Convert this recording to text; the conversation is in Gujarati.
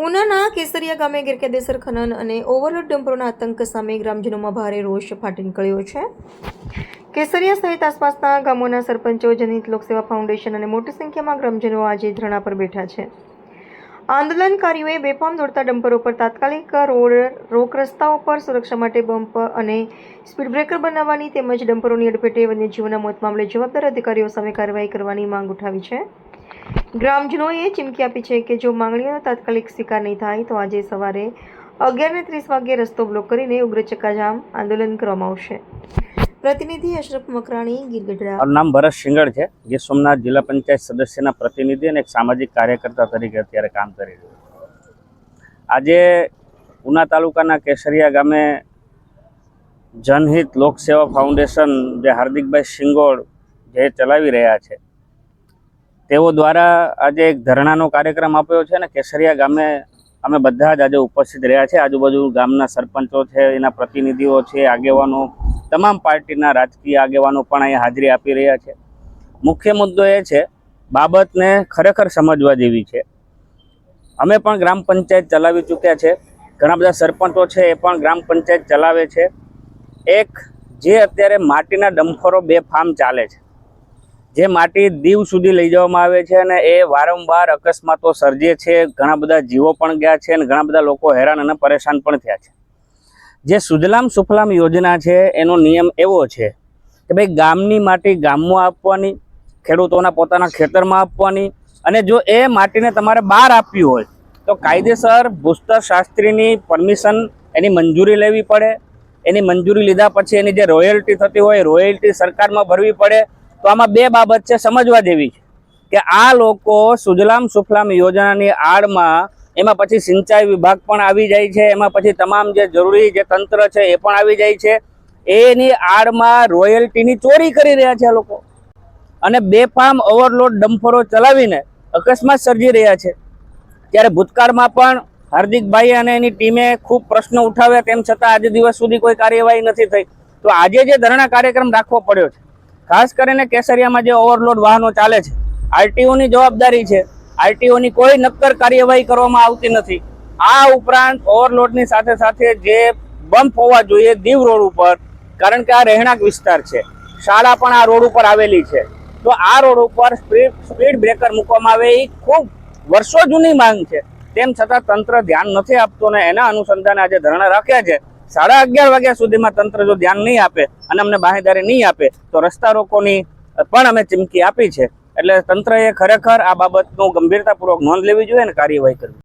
ઉનાના કેસરિયા ગામે ગેરકાયદેસર ખનન અને ઓવરલોડ ડમ્પરોના આતંક સામે ગ્રામજનોમાં ભારે રોષ ફાટી નીકળ્યો છે। કેસરિયા સહિત આસપાસના ગામોના સરપંચો, જનહિત લોકસેવા ફાઉન્ડેશન અને મોટી સંખ્યામાં ગ્રામજનો આજે ધરણા પર બેઠા છે। આંદોલનકારીઓએ બેફામ દોડતા ડમ્પરો પર તાત્કાલિક રોક, રસ્તાઓ પર સુરક્ષા માટે બમ્પ અને સ્પીડ બ્રેકર બનાવવાની તેમજ ડમ્પરોની અડફેટે વન્યજીવોના મોત મામલે જવાબદાર અધિકારીઓ સામે કાર્યવાહી કરવાની માંગ ઉઠાવી છે। ગ્રામજનોએ ચીમકી આપી છે કે જો માંગણીઓનો તાત્કાલિક સ્વીકાર નહીં થાય તો આજે સવારે 11:30 વાગ્યે રસ્તો બ્લોક કરીને ઉગ્ર ચક્કાજામ આંદોલન કરવામાં આવશે। પ્રતિનિધિ અશરફ મકરાણી, ગીર ગઢડા। મારું નામ ભરત સિંગળ છે। ગીર સોમનાથ જિલ્લા પંચાયત સદસ્યના પ્રતિનિધિ અને એક સામાજિક કાર્યકર્તા તરીકે અત્યારે કામ કરી રહ્યો છું। આજે ઉના તાલુકાના કેસરિયા ગામે જનહિત લોકસેવા ફાઉન્ડેશન જે હાર્દિકભાઈ સિંગોળ જે ચલાવી રહ્યા છે તેઓ દ્વારા આજે એક ધરણાનો કાર્યક્રમ આપ્યો છે અને કેસરિયા ગામે અમે બધા જ આજે ઉપસ્થિત રહ્યા છે। આજુબાજુ ગામના સરપંચો છે, એના પ્રતિનિધિઓ છે, આગેવાનો, તમામ પાર્ટીના રાજકીય આગેવાનો પણ અહીંયા હાજરી આપી રહ્યા છે। મુખ્ય મુદ્દો એ છે, બાબતને ખરેખર સમજવા જેવી છે। અમે પણ ગ્રામ પંચાયત ચલાવી ચૂક્યા છે, ઘણા બધા સરપંચો છે એ પણ ગ્રામ પંચાયત ચલાવે છે। એક જે અત્યારે માટીના ડમ્પરો બેફામ ચાલે છે, જે માટી દીવ સુધી લઈ જવામાં આવે છે અને એ વારંવાર અકસ્માતો સર્જે છે, ઘણા બધા જીવો પણ ગયા છે અને ઘણા બધા લોકો હેરાન અને પરેશાન પણ થયા છે। જે સુજલામ સુફલામ યોજના છે એનો નિયમ એવો છે કે ભાઈ ગામની માટી ગામમાં આપવાની, ખેડૂતોના પોતાના ખેતરમાં આપવાની, અને જો એ માટીને તમારે બહાર આપવી હોય તો કાયદેસર ભૂસ્તર શાસ્ત્રીની પરમિશન, એની મંજૂરી લેવી પડે। એની મંજૂરી લીધા પછી એની જે રોયલ્ટી થતી હોય રોયલ્ટી સરકારમાં ભરવી પડે। તો આમાં બે બાબત છે સમજવા જેવી છે કે આ લોકો સુજલામ સુફલામ યોજનાની આડમાં એમાં પછી સિંચાઈ વિભાગ પણ આવી જાય છે, એમાં પછી તમામ જે જરૂરી જે તંત્ર છે એ પણ આવી જાય છે। એની આડમાં રોયલ્ટીની ચોરી કરી રહ્યા છે આ લોકો અને બેફામ ઓવરલોડ ડમ્પરો ચલાવીને અકસ્માત સર્જી રહ્યા છે। ત્યારે ભૂતકાળમાં પણ હાર્દિકભાઈ અને એની ટીમે ખૂબ પ્રશ્નો ઉઠાવ્યા, તેમ છતાં આજે દિવસ સુધી કોઈ કાર્યવાહી નથી થઈ। તો આજે જે ધરણા કાર્યક્રમ રાખવો પડ્યો છે, ખાસ કરીને કેસરિયામાં જે ઓવરલોડ વાહનો ચાલે છે, આરટીઓની જવાબદારી છે, આરટીઓની કોઈ નક્કર કાર્યવાહી કરવામાં આવતી નથી। આ ઉપરાંત ઓવરલોડની સાથે સાથે જે બમ્પ હોવા જોઈએ દીવ રોડ ઉપર, કારણ કે આ રહેણાંક વિસ્તાર છે, શાળા પણ આ રોડ ઉપર આવેલી છે, તો આ રોડ ઉપર સ્પીડ બ્રેકર મૂકવામાં આવે એ ખૂબ વર્ષો જૂની માંગ છે, તેમ છતાં તંત્ર ધ્યાન નથી આપતું અને એના અનુસંધાને આજે ધરણા રાખ્યા છે। 11:30 વાગ્યા સુધીમાં તંત્ર જો ધ્યાન નહીં આપે અને અમને બાહેંધરી નહીં આપે તો રસ્તા રોકોની પણ અમે ચીમકી આપી છે। એટલે તંત્રએ ખરેખર આ બાબતનું ગંભીરતાપૂર્વક નોંધ લેવી જોઈએ અને કાર્યવાહી કરવી।